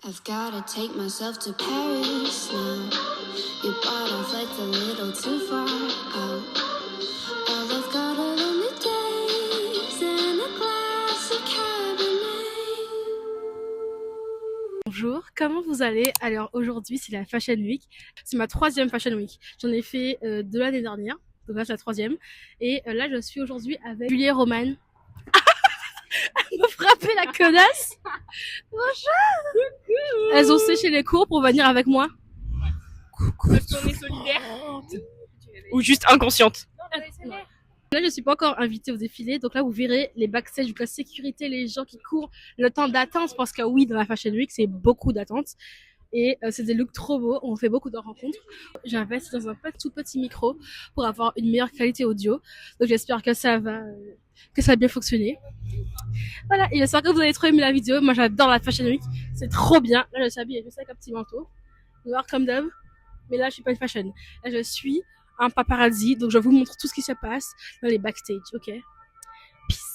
I've gotta take myself to Paris now. You bought a flight a little too far out. All I've got are lonely days and a glass of Cabernet. Bonjour, comment vous allez? Alors aujourd'hui c'est la Fashion Week, c'est ma 3e Fashion Week. J'en ai fait de l'année dernière, donc là c'est la 3e. Et là je suis aujourd'hui avec Julie et Roman. Elle me frappait la connasse. Bonjour. Elles ont séché les cours pour venir avec moi. Coucou. Est-ce qu'on est solidaire ou juste inconsciente? Là je suis pas encore invitée au défilé, donc là vous verrez les backstage, la sécurité, les gens qui courent, le temps d'attente, parce que oui dans la Fashion Week c'est beaucoup d'attente. Et c'est des looks trop beaux, on fait beaucoup de rencontres. J'ai investi dans un tout petit micro pour avoir une meilleure qualité audio. Donc j'espère que ça va bien fonctionner. Voilà, et j'espère que vous allez trop aimer la vidéo. Moi j'adore la Fashion Week, c'est trop bien. Là je s'habille juste avec un petit manteau, noir comme d'hab. Mais là je suis pas une fashion, là je suis un paparazzi. Donc je vous montre tout ce qui se passe dans les backstage, ok? Peace.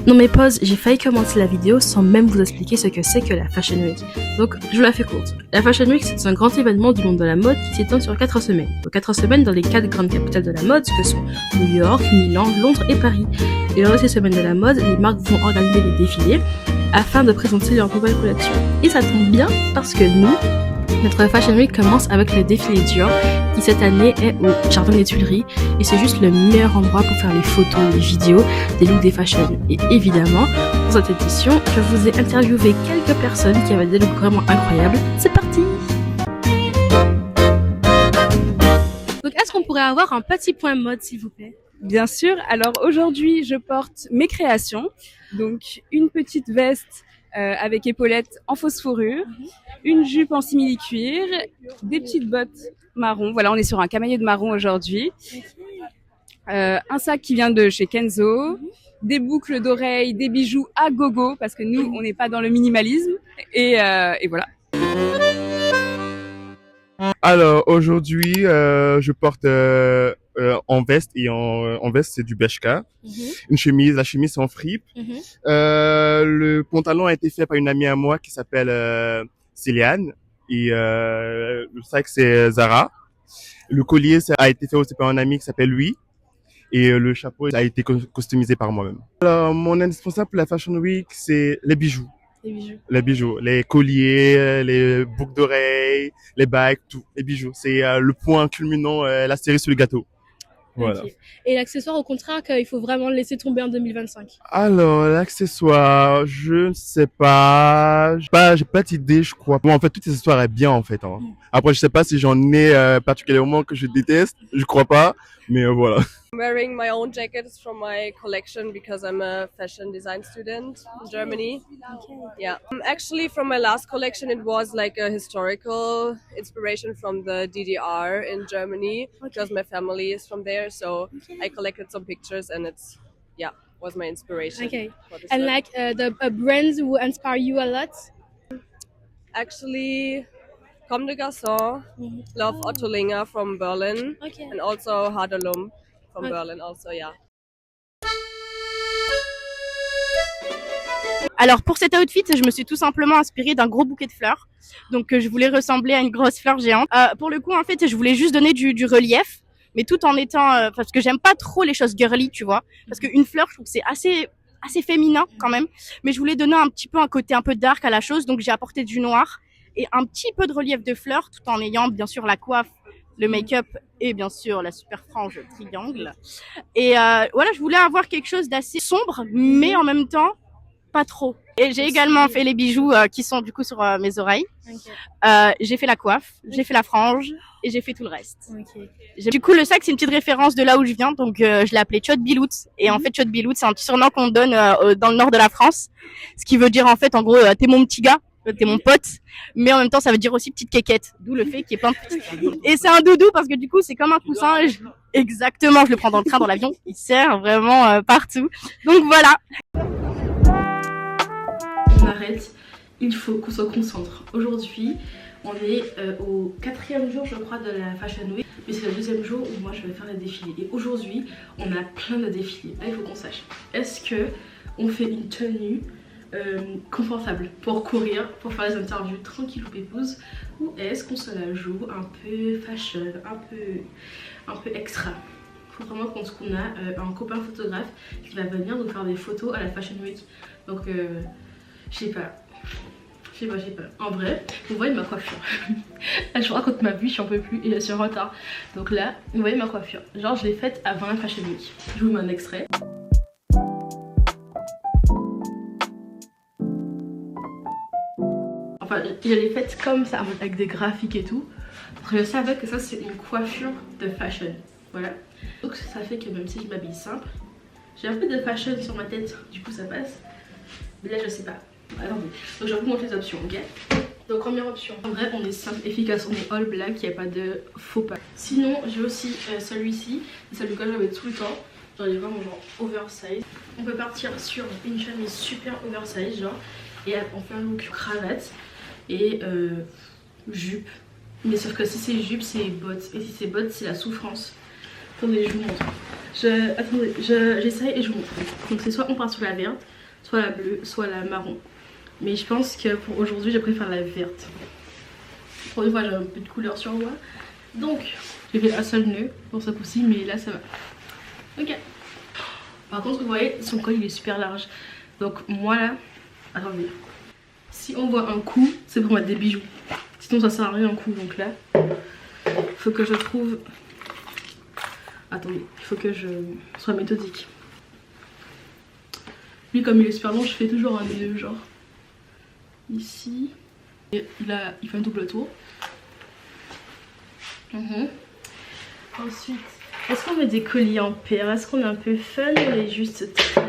Dans mes pauses, j'ai failli commencer la vidéo sans même vous expliquer ce que c'est que la Fashion Week. Donc, je vous la fais courte. La Fashion Week, c'est un grand événement du monde de la mode qui s'étend sur 4 semaines. Donc 4 semaines dans les 4 grandes capitales de la mode, que sont New York, Milan, Londres et Paris. Et lors de ces semaines de la mode, les marques vont organiser des défilés afin de présenter leurs nouvelles collections. Et ça tombe bien parce que nous, notre Fashion Week commence avec le défilé Dior qui cette année est au Jardin des Tuileries et c'est juste le meilleur endroit pour faire les photos, les vidéos, des looks des fashion. Et évidemment, pour cette édition, je vous ai interviewé quelques personnes qui avaient des looks vraiment incroyables. C'est parti! Donc est-ce qu'on pourrait avoir un petit point mode s'il vous plaît? Bien sûr. Alors aujourd'hui, je porte mes créations. Donc une petite veste avec épaulettes en fausse fourrure, une jupe en simili-cuir, des petites bottes marron. Voilà, on est sur un camailleux de marron aujourd'hui. Un sac qui vient de chez Kenzo, des boucles d'oreilles, des bijoux à gogo parce que nous, on n'est pas dans le minimalisme. Et voilà. Alors aujourd'hui, je porte en veste et en veste c'est du Bershka. Une chemise, la chemise c'est en fripe. Le pantalon a été fait par une amie à moi qui s'appelle Céliane et le sac c'est Zara. Le collier ça a été fait aussi par un ami qui s'appelle Louis et le chapeau a été customisé par moi-même. Alors mon indispensable pour la Fashion Week c'est les bijoux. Les bijoux, les colliers, les boucles d'oreilles, les bagues, tout, les bijoux. C'est le point culminant, la cerise sur le gâteau. Voilà. Okay. Et l'accessoire, au contraire, qu'il faut vraiment le laisser tomber en 2025. Alors, l'accessoire, je ne sais pas. J'ai pas d'idée, je crois. Bon, en fait, tout l'accessoire est bien, en fait. Hein. Après, je sais pas si j'en ai particulièrement que je déteste. Je crois pas. Mais voilà. I'm wearing my own jackets from my collection because I'm a fashion design student in Germany. Okay. Yeah. Actually, from my last collection, it was like a historical inspiration from the DDR in Germany because my family is from there. So I collected some pictures and it's, yeah, was my inspiration. Okay. And look. Like the brands who inspire you a lot? Actually, Comme des Garçons, love Ottolinger from Berlin, and also Hadelum from Berlin also, yeah. Alors pour cet outfit, je me suis tout simplement inspirée d'un gros bouquet de fleurs. Donc je voulais ressembler à une grosse fleur géante. Pour le coup, en fait, je voulais juste donner du relief, mais tout en étant parce que j'aime pas trop les choses girly, tu vois. Parce qu'une fleur, je trouve que c'est assez féminin quand même, mais je voulais donner un petit peu un côté un peu dark à la chose, donc j'ai apporté du noir et un petit peu de relief de fleurs, tout en ayant bien sûr la coiffe, le make-up et bien sûr la super frange triangle. Et voilà, je voulais avoir quelque chose d'assez sombre, mais en même temps pas trop. Et j'ai également fait les bijoux qui sont du coup sur mes oreilles. J'ai fait la coiffe, j'ai fait la frange et j'ai fait tout le reste. Du coup, le sac, c'est une petite référence de là où je viens, donc je l'ai appelé Tchot Bilout. Et en fait, Tchot Bilout, c'est un petit surnom qu'on donne dans le nord de la France, ce qui veut dire en fait, en gros, t'es mon petit gars. T'es mon pote, mais en même temps ça veut dire aussi petite quéquette, d'où le fait qu'il y ait plein de petites. Et c'est un doudou parce que du coup c'est comme un coussin. Exactement, je le prends dans le train, dans l'avion, il sert vraiment partout. Donc voilà. On arrête, il faut qu'on se concentre. Aujourd'hui, on est au 4e jour je crois de la Fashion Week, mais c'est le 2e jour où moi je vais faire les défilés. Et aujourd'hui, on a plein de défilés. Là il faut qu'on sache, est-ce que on fait une tenue confortable pour courir, pour faire les interviews tranquille ou pépouze, ou est-ce qu'on se la joue un peu fashion, un peu extra? Faut vraiment qu'on a un copain photographe qui va venir nous faire des photos à la Fashion Week. Donc je sais pas. En vrai, vous voyez ma coiffure. Là, je raconte ma vie, j'en peux plus et je suis en retard. Donc là, vous voyez ma coiffure. Genre, je l'ai faite avant la Fashion Week. Je vous mets un extrait. Enfin, je l'ai faite comme ça, avec des graphiques et tout. Parce que je savais que ça, c'est une coiffure de fashion. Voilà. Donc ça fait que même si je m'habille simple, j'ai un peu de fashion sur ma tête. Du coup, ça passe. Mais là, je sais pas. Attendez, donc je vais vous montrer les options, ok? Donc première option, en vrai on est simple, efficace, on est all black, il n'y a pas de faux pas. Sinon j'ai aussi celui-ci, c'est celui que j'avais tout le temps, genre il est vraiment genre oversize. On peut partir sur une chemise super oversize genre, et on fait un look cravate et jupe. Mais sauf que si c'est jupe c'est bottes, et si c'est bottes c'est la souffrance. Attendez, je vous montre. Attendez, j'essaye et je vous montre. Donc c'est soit on part sur la verte, soit la bleue, soit la marron. Mais je pense que pour aujourd'hui, je préfère la verte. Pour une fois, j'ai un peu de couleur sur moi. Donc, j'ai fait un seul nœud pour ce coup-ci, mais là, ça va. Ok. Par contre, vous voyez, son col, il est super large. Donc, moi là, attendez. Si on voit un coup, c'est pour mettre des bijoux. Sinon, ça sert à rien un coup. Donc là, faut que je trouve... Attendez, il faut que je sois méthodique. Lui, comme il est super long, je fais toujours un nœud, genre ici. Et il fait un double tour. Ensuite, est-ce qu'on met des colliers en paire? Est-ce qu'on est un peu fun ou on est juste très...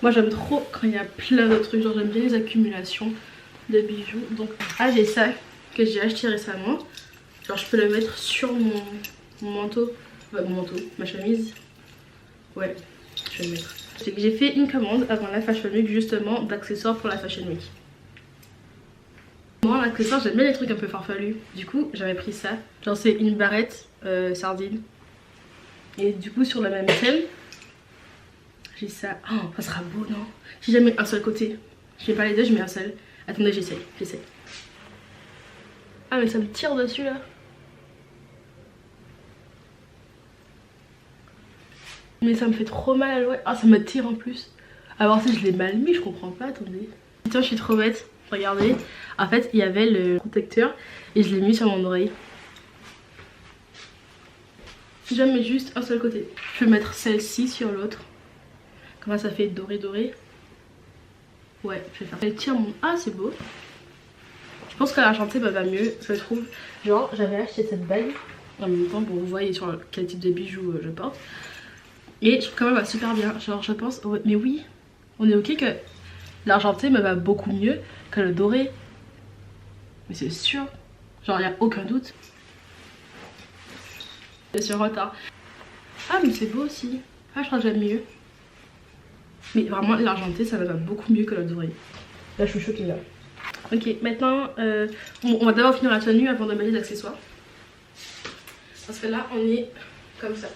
Moi, j'aime trop quand il y a plein de trucs. Genre, j'aime bien les accumulations de bijoux. Donc, j'ai ça que j'ai acheté récemment. Genre, je peux le mettre sur mon manteau. Mon manteau, ma chemise. Ouais, je vais le mettre. J'ai fait une commande avant la Fashion Week justement d'accessoires pour la Fashion Week. Moi en accessoires j'aime bien les trucs un peu farfelus. Du coup j'avais pris ça. Genre c'est une barrette sardine. Et du coup sur le même thème, j'ai ça. Oh ça sera beau non? Si jamais un seul côté. Je mets pas les deux, je mets un seul. Attendez j'essaye. Ah mais ça me tire dessus là. Mais ça me fait trop mal à l'oreille. Ah ça me tire en plus. Alors si je l'ai mal mis, je comprends pas, attendez. Putain je suis trop bête, regardez. En fait il y avait le protecteur et je l'ai mis sur mon oreille. Je mets juste un seul côté. Je vais mettre celle-ci sur l'autre. Comment ça fait doré doré. Ouais je vais faire. Elle tire mon... Ah c'est beau. Je pense que l'argenté va mieux, je trouve. Genre j'avais acheté cette bague. En même temps pour vous voyez sur quel type de bijoux je porte. Et je trouve quand même va super bien, genre je pense, mais oui, on est ok que l'argenté me va beaucoup mieux que le doré. Mais c'est sûr, genre il n'y a aucun doute. Je suis en retard. Ah mais c'est beau aussi, ah je crois que j'aime mieux. Mais vraiment l'argenté ça me va beaucoup mieux que le doré. Là je suis choquée là. Ok maintenant on va d'abord finir la tenue avant de mettre les accessoires. Parce que là on est comme ça.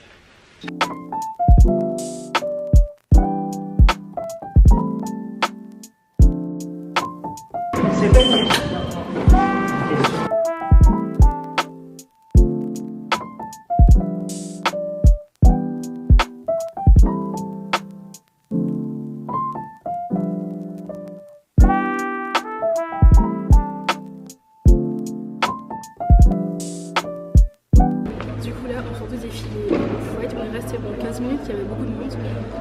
Du coup là on sort de défiler au fouet, on est resté bon 15 minutes, il y avait beaucoup de monde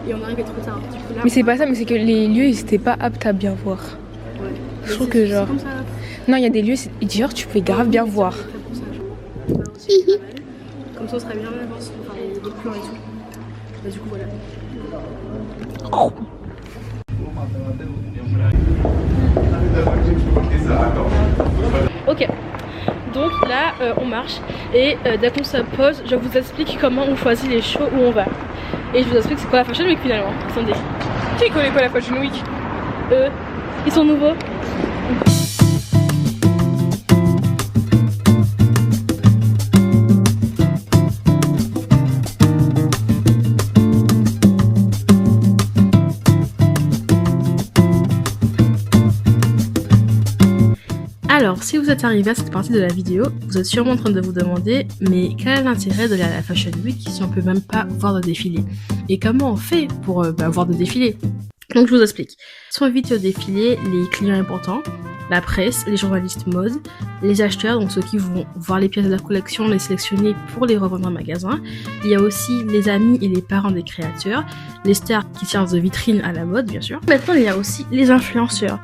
et on arrivait trop tard. Du coup, là, mais c'est pas ça, mais c'est que les lieux ils étaient pas aptes à bien voir. Ouais. Je trouve que genre... Comme ça. Non il y a des lieux, genre tu pouvais grave bien voir. Comme ça on serait bien en avance, enfin les plans et tout. Bah du coup voilà. Ok, donc là on marche et dès qu'on se pose, je vous explique comment on choisit les shows où on va. Et je vous explique c'est quoi la Fashion Week finalement. Attendez. Tu connais quoi la Fashion Week? Ils sont nouveaux. Alors si vous êtes arrivé à cette partie de la vidéo, vous êtes sûrement en train de vous demander mais quel est l'intérêt d'aller à la Fashion Week si on peut même pas voir de défilé? Et comment on fait pour voir de défilé? Donc je vous explique. Sont invités au défilé les clients importants, la presse, les journalistes mode, les acheteurs, donc ceux qui vont voir les pièces de la collection, les sélectionner pour les revendre en magasin. Il y a aussi les amis et les parents des créateurs, les stars qui servent de vitrine à la mode bien sûr. Maintenant il y a aussi les influenceurs.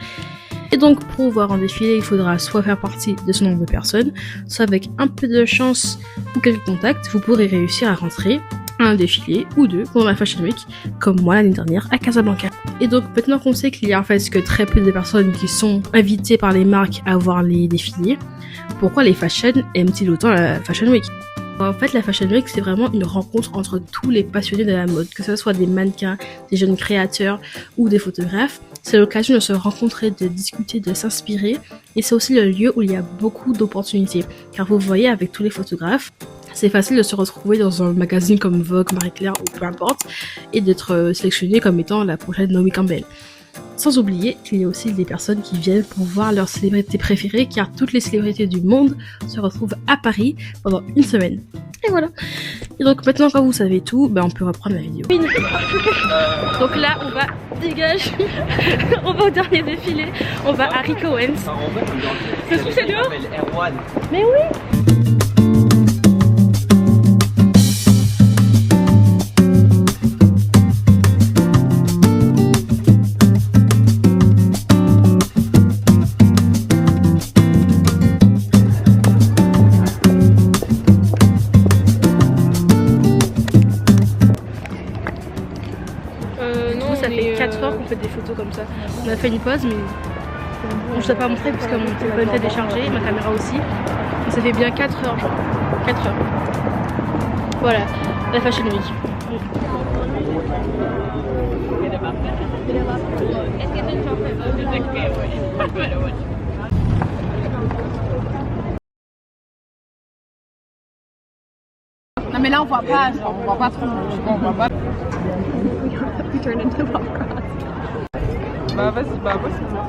Et donc pour voir un défilé, il faudra soit faire partie de ce nombre de personnes, soit avec un peu de chance ou quelques contacts, vous pourrez réussir à rentrer à un défilé ou deux pendant la Fashion Week, comme moi l'année dernière à Casablanca. Et donc maintenant qu'on sait qu'il y a en fait que très peu de personnes qui sont invitées par les marques à voir les défilés, pourquoi les fashion aiment-ils autant la Fashion Week? En fait, la Fashion Week, c'est vraiment une rencontre entre tous les passionnés de la mode, que ce soit des mannequins, des jeunes créateurs ou des photographes. C'est l'occasion de se rencontrer, de discuter, de s'inspirer. Et c'est aussi le lieu où il y a beaucoup d'opportunités. Car vous voyez, avec tous les photographes, c'est facile de se retrouver dans un magazine comme Vogue, Marie Claire ou peu importe, et d'être sélectionné comme étant la prochaine Naomi Campbell. Sans oublier qu'il y a aussi des personnes qui viennent pour voir leurs célébrités préférées, car toutes les célébrités du monde se retrouvent à Paris pendant une semaine. Et voilà. Et donc maintenant quand vous savez tout, on peut reprendre la vidéo. Donc là on va dégage, on va au dernier défilé, on va à Rick Owens. Ça se trouve c'est dehors? Mais oui. Ça fait 4 heures qu'on fait des photos comme ça. On a fait une pause mais on ne s'est pas montré parce que mon téléphone était déchargé, ma caméra aussi. Mais ça fait bien 4 heures genre. 4 heures. Voilà, la Fashion Week. Non mais là on voit pas, genre, on voit pas trop, on voit pas. Bah vas-y, bah moi c'est moi.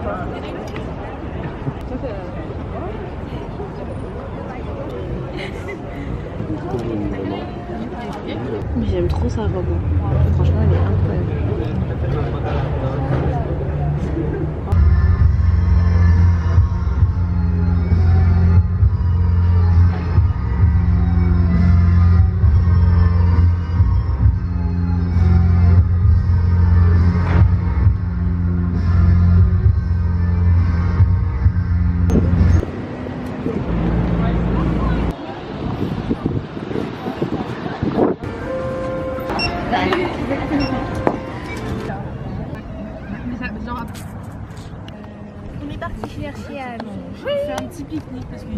J'aime trop sa robe. Franchement elle est incroyable. On est parti chercher à faire un petit pique-nique parce que Et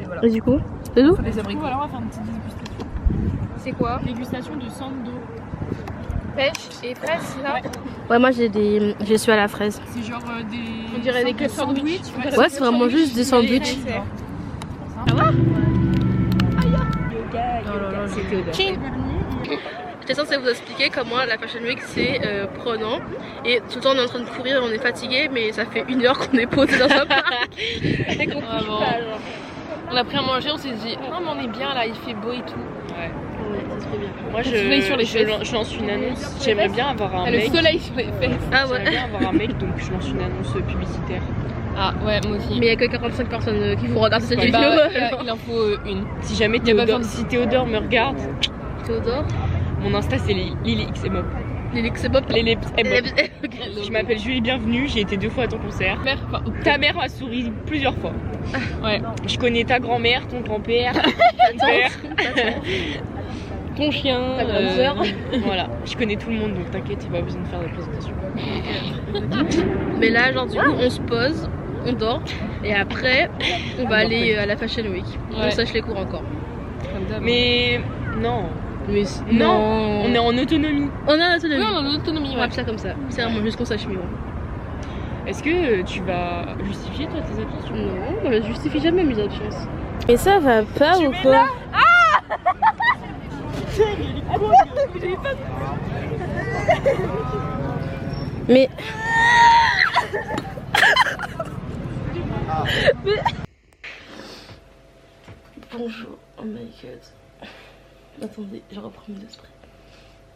voilà. Et du coup, c'est tout? Les abricots, alors on va faire une petite dégustation. c'est quoi? Dégustation de sando. Pêche et fraises, là? Ouais, moi j'ai su à la fraise. C'est genre des. On dirait des clubs sandwich. Ouais, c'est vraiment juste des sandwichs. J'étais censée vous expliquer comment la Fashion Week c'est prenant et tout le temps on est en train de courir, on est fatigué mais ça fait 1 heure qu'on est posé dans un parc et qu'on bouge pas genre. On a pris à manger, on s'est dit non mais on est bien là, il fait beau et tout. Ouais, ça serait bien. Moi je lance une annonce, j'aimerais bien avoir un Le mec. soleil sur les fesses. Ah J'aimerais ouais. bien avoir un mec donc je lance une annonce publicitaire. Ah ouais, moi aussi. Mais il y a que 45 personnes qui vont regarder cette Ouais, vidéo. il en faut une. Si jamais Y a pas Théodore, besoin si Théodore me regarde, Théodore, mon Insta c'est Lily XMOP. Lily Xebop. Lily XMOP. Je m'appelle Julie Bienvenue, j'ai été 2 fois à ton concert. Ta mère m'a souri plusieurs fois. Ouais. Je connais ta grand-mère, ton grand-père, ton père, ton chien. Ta grande sœur. Voilà, je connais tout le monde donc t'inquiète, il pas besoin de faire de présentation. Mais là, genre du coup, on se pose, on dort et après, on va aller à la Fashion Week. On sèche les cours encore. Mais non. Mais Non, on est en autonomie. On a l'autonomie. Oui, on a l'autonomie, On ouais. appelle ça comme ça. C'est vraiment juste qu'on sache mieux. Est-ce que tu vas justifier toi tes absences? Non, on ne justifie jamais mes absences. Mais ça va pas ou quoi? Mais Bonjour, oh my god. Attendez, je reprends mes esprits.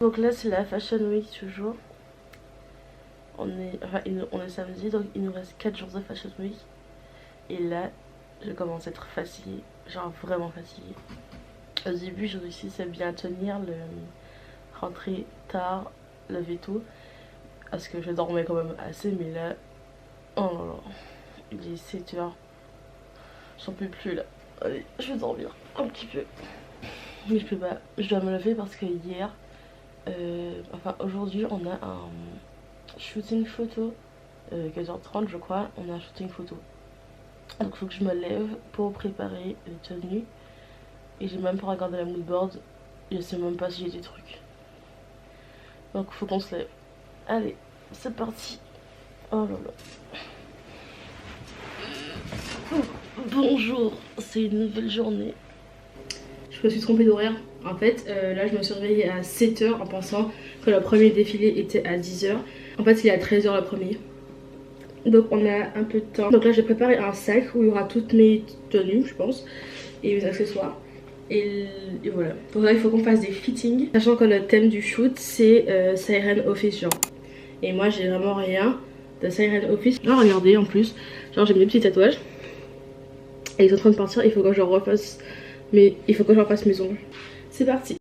Donc là c'est la Fashion Week toujours. On est samedi, donc il nous reste 4 jours de Fashion Week. Et là, je commence à être fatiguée, genre vraiment fatiguée. Au début, je réussissais à bien tenir, rentrer tard, lever tôt. Parce que je dormais quand même assez, mais là, oh là là, il est 7h. J'en peux plus là. Allez, je vais dormir un petit peu. Mais je peux pas, je dois me lever parce que hier, aujourd'hui, on a un shooting photo, 15h30 je crois, on a un shooting photo. Donc il faut que je me lève pour préparer les tenues. Et j'ai même pas regardé la mood board, je sais même pas si j'ai des trucs. Donc faut qu'on se lève. Allez, c'est parti. Oh là là. Bonjour, c'est une nouvelle journée. Je me suis trompée d'horaire. En fait, là je me suis réveillée à 7h en pensant que le premier défilé était à 10h. En fait, il est à 13h le premier. Donc on a un peu de temps. Donc là j'ai préparé un sac où il y aura toutes mes tenues, je pense, et mes accessoires. Et voilà. Donc là il faut qu'on fasse des fittings. Sachant que le thème du shoot c'est Siren Office genre. Et moi j'ai vraiment rien de Siren Office. Là regardez en plus, genre j'ai mis des petits tatouages. Et ils sont en train de partir, il faut que je refasse mes ongles. C'est parti.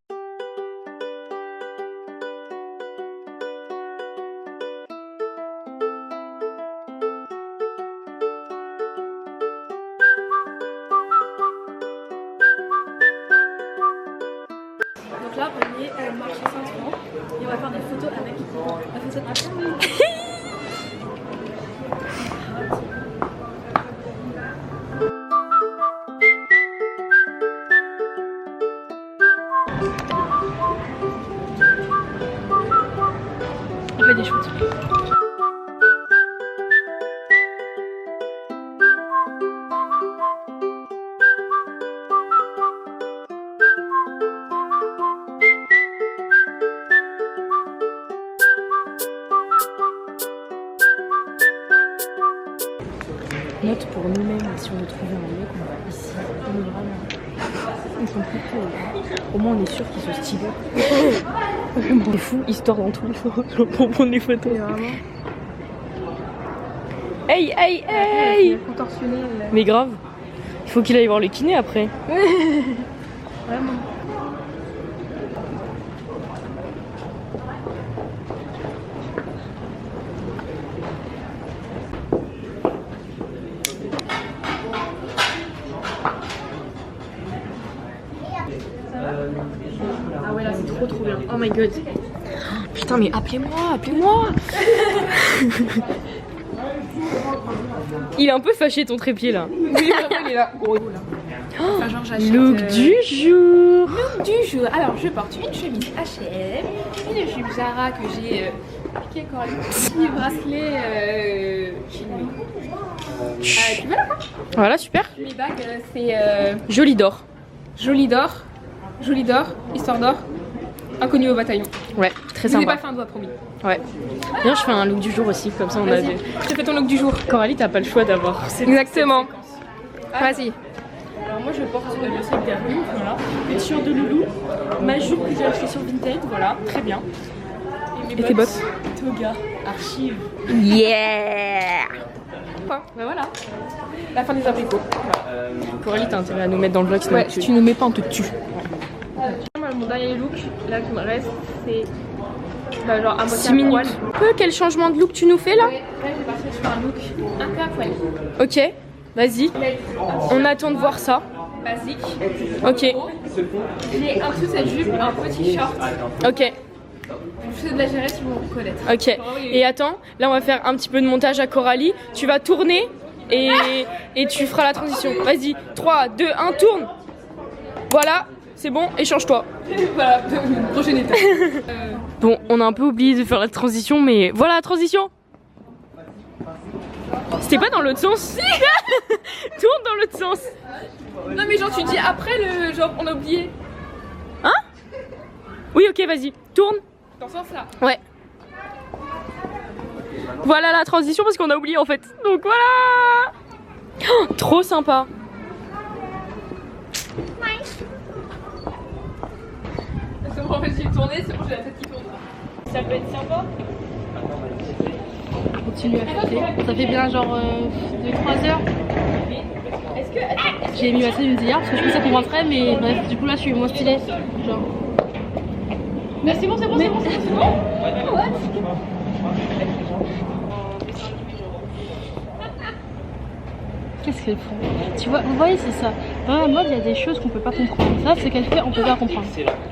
Donc là on est au marché Saint-Ouen et on va faire des photos avec la facette de on fait des shoots. Note pour nous-mêmes, si on veut trouver un mec, on va ici. On est vraiment. Ils sont plutôt. Au moins on est sûr qu'ils sont stylés. Vraiment. C'est fou, histoire dans tous les sens pour prendre des photos. Hey, hey, hey! Mais grave, il faut qu'il aille voir le kiné après. Vraiment. Ah ouais là c'est trop bien. Oh my god. Putain mais appelez-moi. Il est un peu fâché ton trépied là. Oui, vraiment, il est là. Oh, enfin, genre, look du jour. Look du jour. Alors je porte une chemise H&M, une jupe Zara que j'ai piqué quand même. Petit bracelet chez lui. Tu veux là quoi? Voilà super. Mes bagues c'est Joli d'or. Joli d'or, histoire d'or, inconnu au bataillon. Ouais, très Je vous ai sympa. pas fait un doigt promis. Ouais. Viens, je fais un look du jour aussi, comme ça on a des... Je te fais ton look du jour. Coralie, t'as pas le choix d'avoir. Exactement. Vas-y. Alors moi je porte le sac d'Hermine, voilà. Une t-shirt de Loulou, ma jupe que j'ai achetée sur Vinted, voilà, très bien. Et tes bottes. Toga, archive. Yeah. Bah voilà. La fin des abricots. Coralie, t'as intérêt à nous mettre dans le vlog, sinon Ouais, si tu nous mets pas, on te tue. Mon dernier look, là qui me reste, c'est bah, genre à moitié 6 minutes. poil. Quel changement de look tu nous fais là? Ouais, là je vais partir sur un look un peu à poil. Ok, vas-y. On attend de voir ça. Basique. Ok. J'ai un dessous de cette jupe, un petit short. Ok. Je fais de la gérette, ils vont reconnaître. Ok. Et attends, là on va faire un petit peu de montage à Coralie. Tu vas tourner et tu feras la transition. Vas-y, 3, 2, 1, tourne. Voilà, c'est bon, échange-toi. Voilà, prochaine étape. Bon, on a un peu oublié de faire la transition, mais voilà la transition. C'était pas dans l'autre sens. Tourne dans l'autre sens. Non mais genre tu dis après le genre on a oublié. Hein? Oui, ok, vas-y, tourne. Dans ce sens là. Ouais. Voilà la transition parce qu'on a oublié en fait. Donc voilà. Oh, trop sympa. C'est bon, en fait, j'ai tourné, c'est bon, j'ai la tête qui tourne. Ça peut être sympa. Continue à flotter. Ça fait bien genre 2-3 heures. J'ai mis ma tenue d'hier parce que je pensais qu'on rentrait, mais bref, du coup là je suis moins stylée. Genre. Mais c'est bon, c'est bon, c'est bon, c'est bon. Qu'est-ce qu'elle fait? Tu vois, vous voyez, c'est ça. Dans la mode, il y a des choses qu'on peut pas comprendre. Ça, ce qu'elle fait, on peut pas comprendre.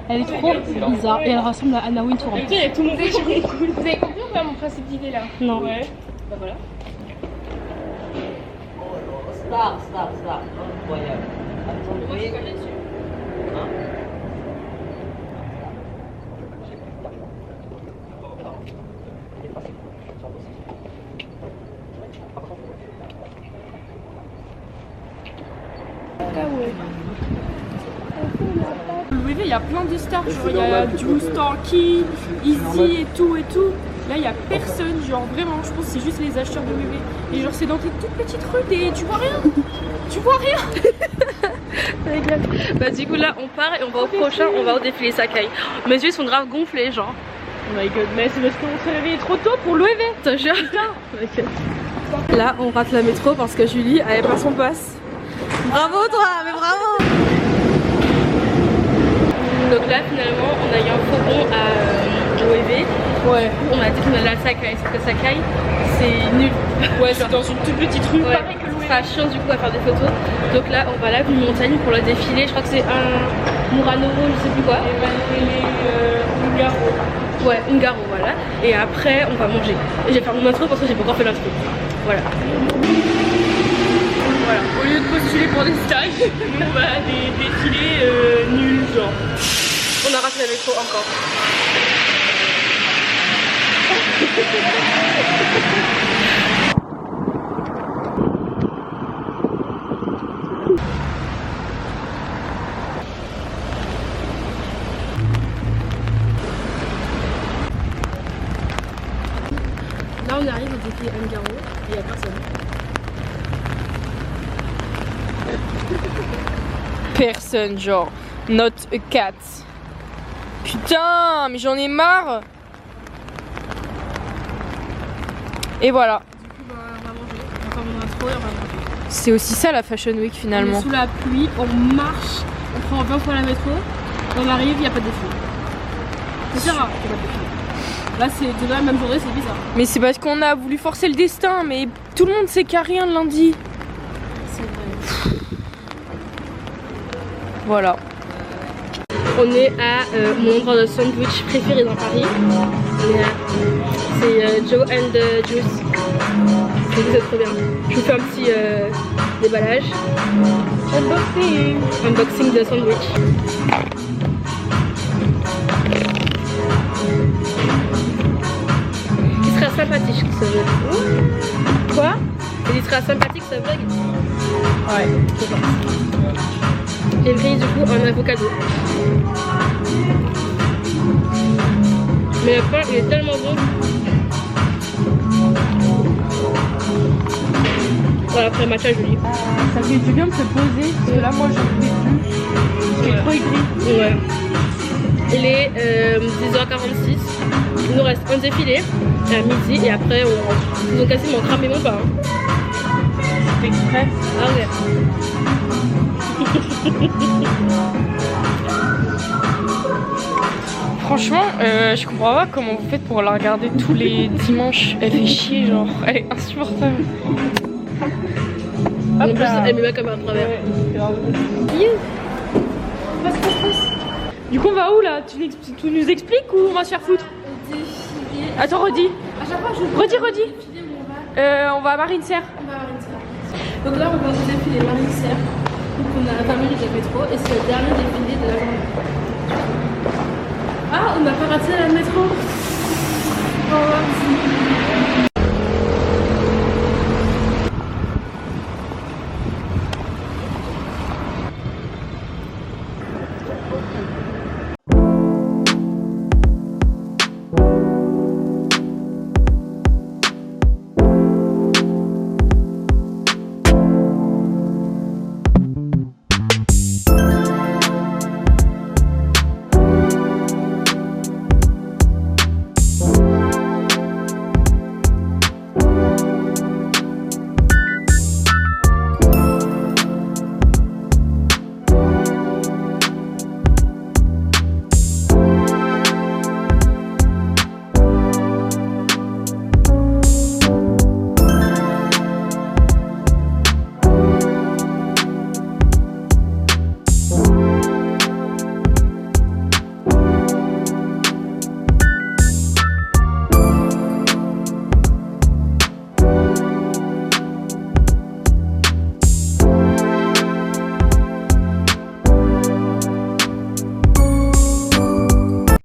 Elle est trop bizarre et elle ressemble à Anna Wintour. Putain, il y a tout le monde qui est cool. Vous avez compris ou pas mon principe d'idée là? Non. Ouais. Bah voilà. Stop. Incroyable. Attendez. Louis V, il y a plein de stars, genre il y a Juice, Starkey, Easy et tout. Là, il y a personne, genre vraiment, je pense que c'est juste les acheteurs de Louis V. Et genre, c'est dans tes toutes petites rues et tu vois rien. Tu vois rien. Bah du coup là on part et on va au prochain, on va au défilé Sacai. Mes yeux sont grave gonflés genre. Oh my god, mais c'est parce qu'on s'est réveillé trop tôt pour Louis V. T'as jure? Okay. Là on rate la métro parce que Julie avait pas son passe. Bravo toi, mais bravo. Donc là finalement on a eu un faux bond à l'OEV. Ouais. On a dit qu'on allait à Sacai, sauf que Sacai c'est nul. Ouais, c'est dans une toute petite rue. Ouais. Pareil que Louis V. Ça chiant du coup à faire des photos. Donc là on va là une montagne pour le défilé. Je crois que c'est un Murano, je sais plus quoi. Ungaro. Ouais, Ungaro, voilà. Et après on va manger. Et je vais faire mon intro parce que j'ai pas encore fait l'intro. Voilà. Voilà, au lieu de postuler pour des stages, nous on va des défilés nuls genre. On a raté la métro encore. Là on arrive au défilé Ungaro et il n'y a personne. Personne, genre, not a cat. Putain, mais j'en ai marre. Et voilà. Du coup, bah, on va manger. On va faire mon intro et on va manger. C'est aussi ça la Fashion Week finalement. On est sous la pluie, on marche, on prend 20 fois la métro, on arrive, il n'y a pas de défilé. C'est sûr, il n'y a pas de défilé. Là, c'est de la même journée, c'est bizarre. Mais c'est parce qu'on a voulu forcer le destin, mais tout le monde sait qu'il n'y a rien le lundi. C'est vrai. Voilà. On est à mon endroit de sandwich préféré dans Paris. C'est Joe and Juice. C'est trop bien. Je vous fais un petit déballage. Unboxing de sandwich. Il sera sympathique ce vlog. Quoi? Il sera sympathique ce vlog. Ouais. Je pense. J'ai pris du coup un avocado. Mais le pain il est tellement bon. Voilà, après le matcha je dis. Ça fait du bien de se poser, parce que là moi j'en peux plus. C'est trop aigri. Ouais. Il est 10h46. Il nous reste un défilé à midi et après on rentre. Ils ont quasiment cramé mon pain. C'est exprès. Ah ouais. Franchement, je comprends pas comment vous faites pour la regarder tous les dimanches. Elle fait chier, genre, elle est insupportable. En plus, elle met ma caméra à travers. Du coup, on va où là? Tu nous expliques ou on va se faire foutre? Attends, redis. Redis. On va à Marine Serre. Donc là, on va au défilé Marine Serre. Donc on a 20 minutes de métro et c'est le dernier défilé de la journée. Ah, on n'a pas raté la métro. Oh,